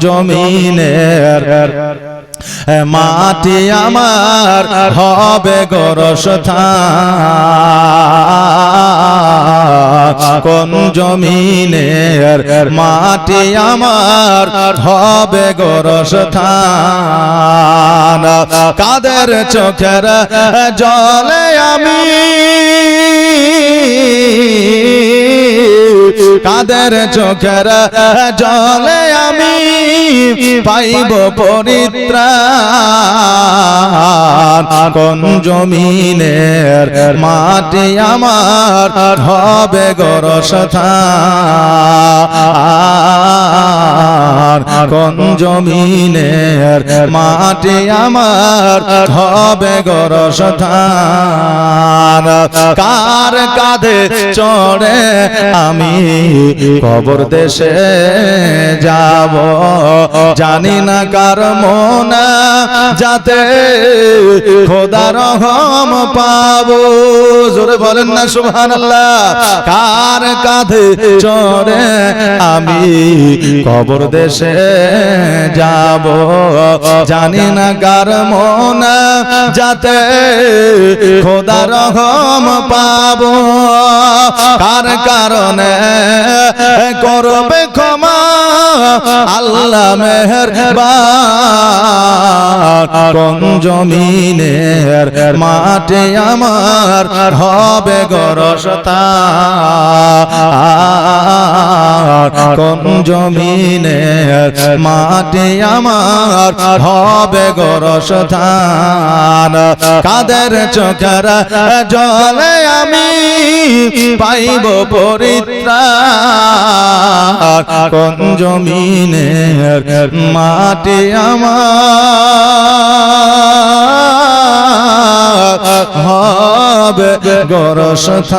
জমিনের মাটি আমার হবে গোরস্থান কোন জমিনের মাটি আমার হবে গোরস্থান কাদের চোখের জলে আমি কাদের চোখের জলে আমি পাইব পরিত্রাণ কোন জমিনের মাটি আমার হবে গোরস্থান কোন জমিনের মাটি আমার হবে গোরস্থান কার কাঁধে চড়ে আমি কবর দেশে যাব জানি না কার মন যাতে খোদার রহম পাবো জোরে বলেন না সুবহানাল্লাহ কার কাঁধে চড়ে আমি কবর দেশে যাব জানি না কার মন যাতে খোদার রহম পাবো কার কারণে করবে ক্ষমা আল্লাহ মেহেরবান কোন জমিনের মাটি আমার হবে গোরস্থান কোন জমিনের মাটি আমার হবে গোরস্থান কাদের চোখের জলে আমি পাইব পরিত্রাণ কোন জমিনের মাটি আমার হবে গোরস্থান